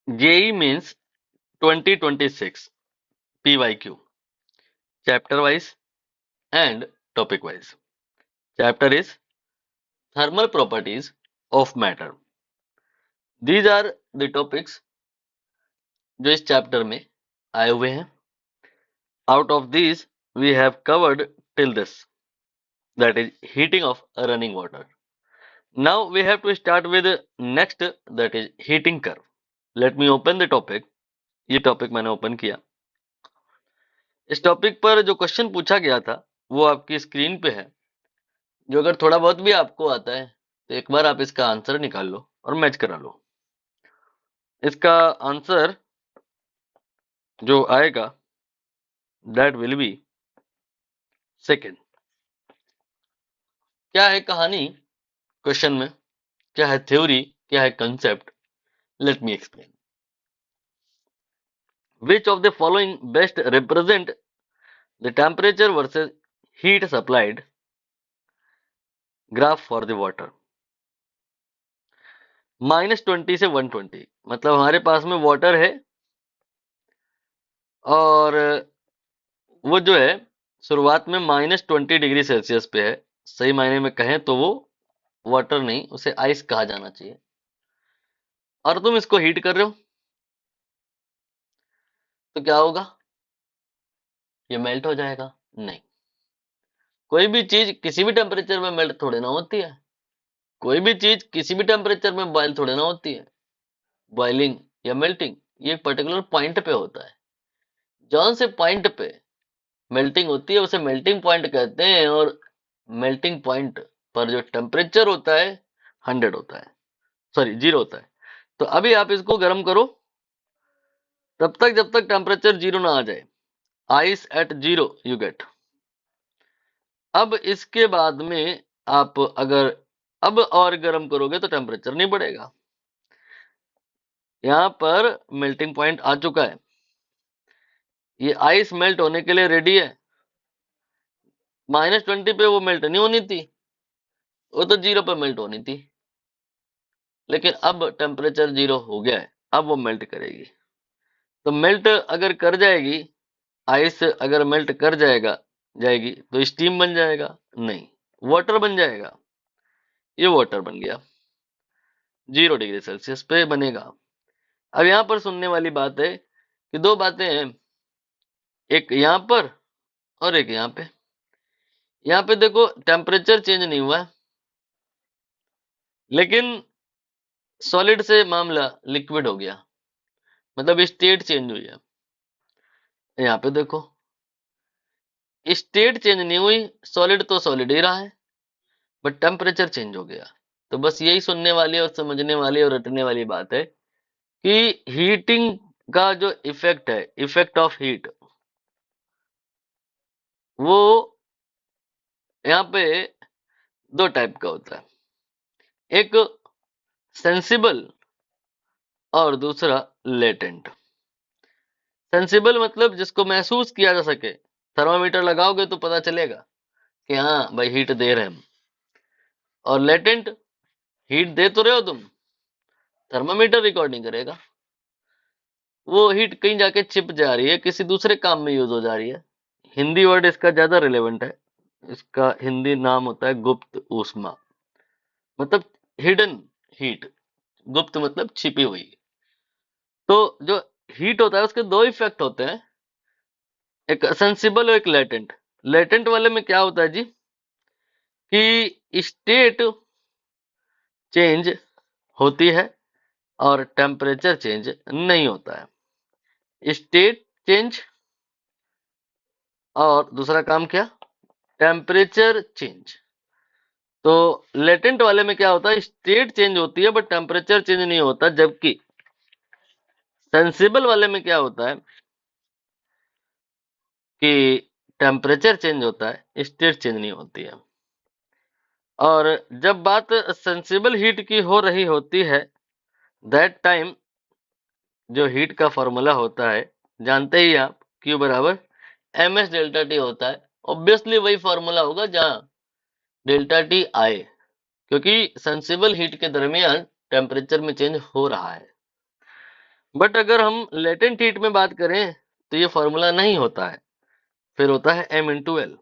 JEE means 2026 PYQ, chapter wise and topic wise. Chapter is thermal properties of matter. These are the topics जो इस chapter में आए हुए हैं. Out of these we have covered till this, that is heating of running water. Now we have to start with next, that is heating curve. Let me open the topic. ये topic मैंने open किया. इस topic पर जो question पूछा गया था वो आपकी स्क्रीन पे है. जो अगर थोड़ा बहुत भी आपको आता है तो एक बार आप इसका आंसर निकाल लो और मैच करा लो. इसका आंसर जो आएगा दैट विल बी सेकेंड. क्या है कहानी क्वेश्चन में, क्या है थ्योरी, क्या है concept? Let me explain. Which of the following best represent the temperature versus heat supplied graph for the water. -20 से 120 मतलब हमारे पास में वाटर है और वो जो है शुरुआत में -20 डिग्री सेल्सियस पे है. सही मायने में कहें तो वो वाटर नहीं, उसे आइस कहा जाना चाहिए. और तुम इसको हीट कर रहे हो तो क्या होगा? ये मेल्ट हो जाएगा? नहीं. कोई भी चीज किसी भी टेम्परेचर में मेल्ट थोड़ी ना होती है. कोई भी चीज किसी भी टेम्परेचर में बॉयल थोड़ी ना होती है. बॉइलिंग या मेल्टिंग ये एक पर्टिकुलर पॉइंट पे होता है. जौन से पॉइंट पे मेल्टिंग होती है उसे मेल्टिंग पॉइंट कहते हैं, और मेल्टिंग पॉइंट पर जो टेम्परेचर होता है 100 होता है, सॉरी 0 होता है. तो अभी आप इसको गर्म करो तब तक जब तक टेम्परेचर 0 ना आ जाए. Ice eight 0 you get. अब इसके बाद में आप अगर अब और गर्म करोगे तो टेम्परेचर नहीं बढ़ेगा. यहाँ पर मेल्टिंग पॉइंट आ चुका है. ये आइस मेल्ट होने के लिए रेडी है. -20 पे वो मेल्ट नहीं होनी थी, वो तो 0 पे मेल्ट होनी थी. लेकिन अब टेम्परेचर 0 हो गया है, अब वो मेल्ट करेगी. तो मेल्ट अगर कर जाएगी, आइस अगर मेल्ट कर जाएगी तो स्टीम बन जाएगा? नहीं, वाटर बन जाएगा. ये वाटर बन गया, 0 डिग्री सेल्सियस पे बनेगा. अब यहाँ पर सुनने वाली बात है कि दो बातें हैं, एक यहाँ पर और एक यहाँ पे. यहाँ पे देखो टेम्परेचर चेंज नहीं हुआ है, लेकिन सॉलिड से मामला लिक्विड हो गया, मतलब स्टेट चेंज हुई है. यहाँ पे देखो स्टेट चेंज नहीं हुई, सॉलिड तो सॉलिड ही रहा है, बट टेम्परेचर चेंज हो गया. तो बस यही सुनने वाली और समझने वाली और रटने वाली बात है कि हीटिंग का जो इफेक्ट है, इफेक्ट ऑफ हीट, वो यहाँ पे दो टाइप का होता है. एक सेंसिबल और दूसरा लेटेंट. सेंसिबल मतलब जिसको महसूस किया जा सके. थर्मामीटर लगाओगे तो पता चलेगा कि हाँ भाई हीट दे रहे हैं हम. और लेटेंट, हीट दे तो रहे हो तुम, थर्मामीटर रिकॉर्डिंग करेगा. वो हीट कहीं जाके छिप जा रही है, किसी दूसरे काम में यूज हो जा रही है. हिंदी वर्ड इसका ज्यादा रिलेवेंट है. इसका हिंदी नाम होता है गुप्त ऊष्मा, मतलब हिडन हीट. गुप्त मतलब छिपी हुई. तो जो हीट होता है उसके दो इफेक्ट होते हैं, एक सेंसिबल और एक लेटेंट. लेटेंट वाले में क्या होता है जी कि स्टेट चेंज होती है और टेम्परेचर चेंज नहीं होता है. स्टेट चेंज और दूसरा काम क्या, टेम्परेचर चेंज. तो लेटेंट वाले में क्या होता है, स्टेट चेंज होती है बट टेम्परेचर चेंज नहीं होता. जबकि सेंसिबल वाले में क्या होता है कि टेम्परेचर चेंज होता है, स्टेट चेंज नहीं होती है. और जब बात सेंसिबल हीट की हो रही होती है, दैट टाइम जो हीट का फॉर्मूला होता है जानते ही आप, Q बराबर ms डेल्टा टी होता है. ऑब्वियसली वही फॉर्मूला होगा जहां डेल्टा टी आए, क्योंकि सेंसिबल हीट के दरमियान टेम्परेचर में चेंज हो रहा है. बट अगर हम लेटेंट हीट में बात करें तो ये फॉर्मूला नहीं होता है, फिर होता है m/L।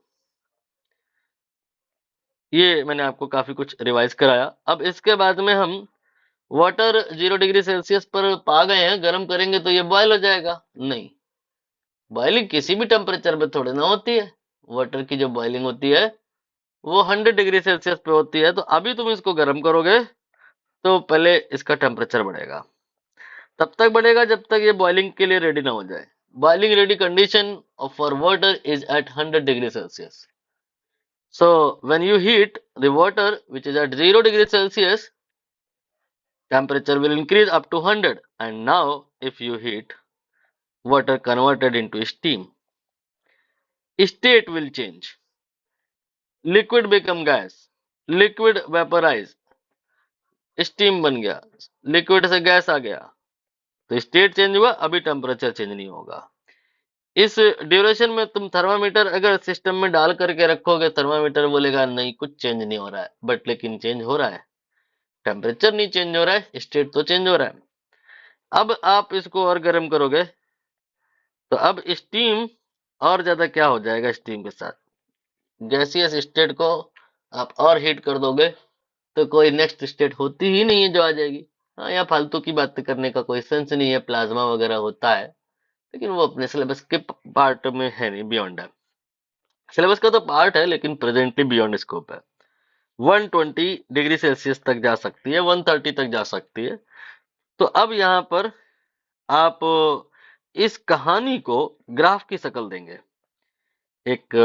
ये मैंने आपको काफी कुछ रिवाइज कराया। अब इसके बाद में हम वाटर 0 डिग्री सेल्सियस पर पा गए हैं, गर्म करेंगे तो ये बॉयल हो जाएगा? नहीं, बॉइलिंग किसी भी टेम्परेचर पे थोड़ी ना होती है। वाटर की जो बॉइलिंग होती है वो 100 डिग्री सेल्सियस पे होती है। तो अभी तुम इसको गर्म करोगे तो पहले इसका टेम्परेचर बढ़ेगा, तब तक बढ़ेगा जब तक ये बॉइलिंग के लिए रेडी ना हो जाए। Boiling ready condition for water is at 100 degree Celsius. So when you heat the water which is at 0 degree Celsius, temperature will increase up to 100. And now if you heat water converted into steam, state will change. Liquid become gas, liquid vaporize, steam बन गया, liquid से gas आ गया, तो state change हुआ, अभी temperature change नहीं होगा। इस ड्यूरेशन में तुम थर्मामीटर अगर सिस्टम में डाल करके रखोगे, थर्मामीटर बोलेगा नहीं कुछ चेंज नहीं हो रहा है, बट लेकिन चेंज हो रहा है, टेम्परेचर नहीं चेंज हो रहा है, स्टेट तो चेंज हो रहा है। अब आप इसको और गर्म करोगे तो अब स्टीम और ज्यादा क्या हो जाएगा, स्टीम के साथ गैसियस स्टेट को आप और हीट कर दोगे तो कोई नेक्स्ट स्टेट होती ही नहीं है जो आ जाएगी। हाँ, यहाँ फालतू की बात करने का कोई सेंस नहीं है, प्लाज्मा वगैरह होता है लेकिन वो अपने सिलेबस के पार्ट में है नहीं, बियॉन्ड है। सिलेबस का तो पार्ट है लेकिन प्रेजेंटली बियॉन्ड स्कोप है। 120 डिग्री सेल्सियस तक जा सकती है, 130 तक जा सकती है। तो अब यहाँ पर आप इस कहानी को ग्राफ की शक्ल देंगे। एक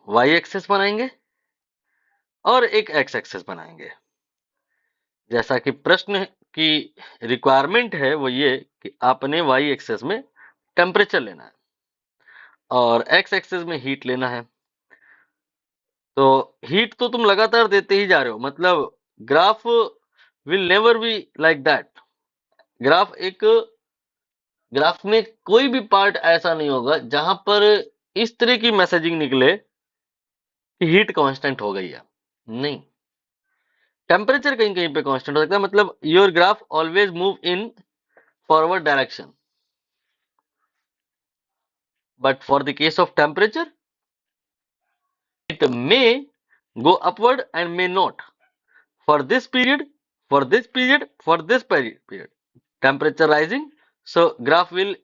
वाई एक्सेस बनाएंगे और एक एक्स एक्सेस बनाएंगे। जैसा कि प्रश्न की रिक्वायरमेंट है वो ये कि आपने वाई एक्सेस में टेम्परेचर लेना है और एक्स एक्सेस में हीट लेना है। तो हीट तो तुम लगातार देते ही जा रहे हो, मतलब graph will never be like that. Graph में कोई भी पार्ट ऐसा नहीं होगा जहां पर इस तरह की मैसेजिंग निकले कि हीट कांस्टेंट हो गई है। नहीं, टेम्परेचर कहीं कहीं पे कांस्टेंट हो सकता है, मतलब your graph always move in forward direction, but for the case of temperature it may go upward and may not for this period, for this period, for this period. Temperature rising, so graph will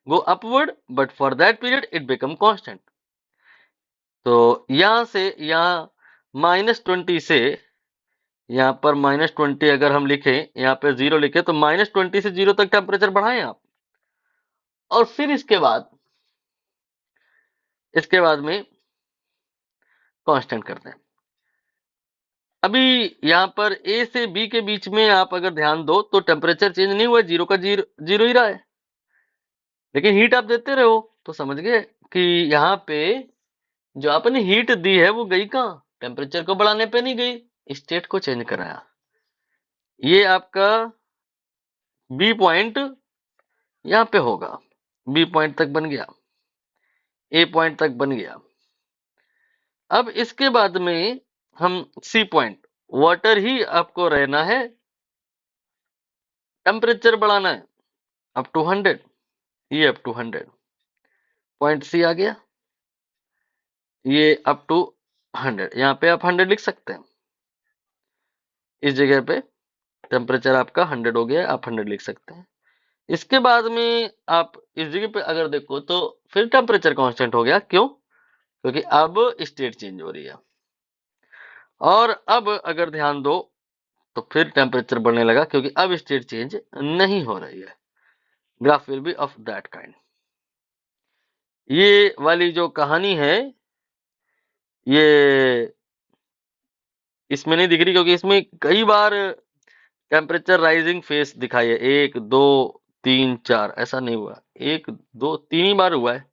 go upward, but for that period it become constant. तो यहां से यहाँ -20 से यहाँ पर -20 अगर हम लिखें, यहाँ पे 0 लिखे तो -20 से 0 तक टेम्परेचर बढ़ाएं आप, और फिर इसके बाद में कांस्टेंट करते हैं। अभी यहाँ पर ए से बी के बीच में आप अगर ध्यान दो तो टेम्परेचर चेंज नहीं हुआ, 0 का 0 0 ही रहा है, लेकिन हीट आप देते रहे हो। तो समझ गए कि यहाँ पे जो आपने हीट दी है वो गई कहाँ, टेम्परेचर को बढ़ाने पे नहीं गई, स्टेट को चेंज कराया। ये आपका बी पॉइंट यहाँ पे होगा, बी पॉइंट तक बन गया, ए पॉइंट तक बन गया। अब इसके बाद में हम सी पॉइंट, वाटर ही आपको रहना है, टेम्परेचर बढ़ाना है अप टू 100, ये अप टू 100, पॉइंट सी आ गया, ये अप टू 100, यहाँ पे आप 100 लिख सकते हैं। इस जगह पे टेम्परेचर आपका 100 हो गया, आप 100 लिख सकते हैं। इसके बाद में आप इस जगह पे अगर देखो तो फिर टेम्परेचर कांस्टेंट हो गया। क्यों? क्योंकि अब स्टेट चेंज हो रही है, और अब अगर ध्यान दो तो फिर टेम्परेचर बढ़ने लगा क्योंकि अब स्टेट चेंज नहीं हो रही है। Graph will be of that kind. ये वाली जो कहानी है ये इसमें नहीं दिख रही क्योंकि इसमें कई बार टेम्परेचर राइजिंग फेस दिखाई है, 1 2 3 4, ऐसा नहीं हुआ, 1 2 3 ही बार हुआ है।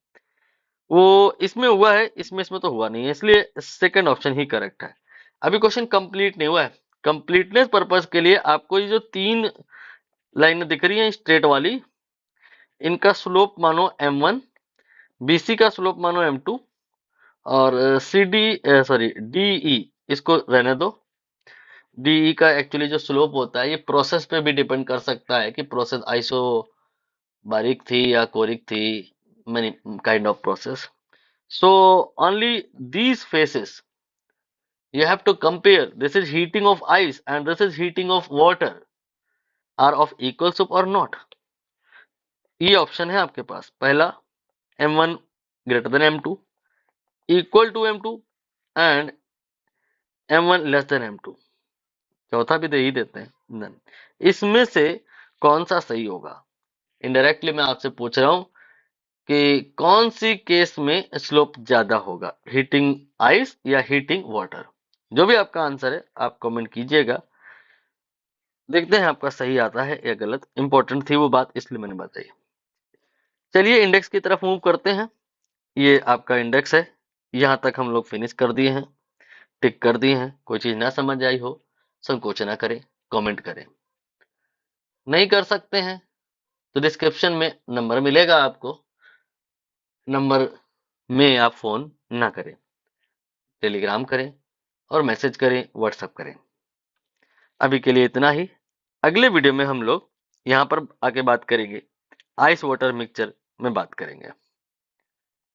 वो इसमें हुआ है, इसमें तो हुआ नहीं है, इसलिए सेकंड ऑप्शन ही करेक्ट है। अभी क्वेश्चन कंप्लीट नहीं हुआ है, कंप्लीटनेस पर्पस के लिए आपको ये जो 3 लाइनें दिख रही हैं स्ट्रेट वाली, इनका स्लोप मानो m1, BC का स्लोप मानो m2, और DE इसको रहने दो। DE का एक्चुअली जो स्लोप होता है ये प्रोसेस पे भी डिपेंड कर सकता है कि प्रोसेस बारीक थी या कोरिक थी, many kind of process. So only these phases you have to compare. This is heating of ice and this is heating of water, are of equal soup or not. ये option है आपके पास, पहला m1 greater than m2, equal to m2 and m1 less than m2, चौथा भी दे ही देते हैं none. इसमें से कौन सा सही होगा? इनडायरेक्टली मैं आपसे पूछ रहा हूं कि कौन सी केस में स्लोप ज्यादा होगा, हीटिंग आइस या हीटिंग वाटर? जो भी आपका आंसर है आप कमेंट कीजिएगा, देखते हैं आपका सही आता है या गलत। इंपॉर्टेंट थी वो बात इसलिए मैंने बताई। चलिए इंडेक्स की तरफ मूव करते हैं। ये आपका इंडेक्स है, यहां तक हम लोग फिनिश कर दिए हैं, टिक कर दिए हैं। कोई चीज ना समझ आई हो संकोच ना करें, कमेंट करें। नहीं कर सकते हैं तो डिस्क्रिप्शन में नंबर मिलेगा आपको, नंबर में आप फोन ना करें, टेलीग्राम करें और मैसेज करें, व्हाट्सएप करें। अभी के लिए इतना ही। अगले वीडियो में हम लोग यहाँ पर आके बात करेंगे, आइस वाटर मिक्सचर में बात करेंगे।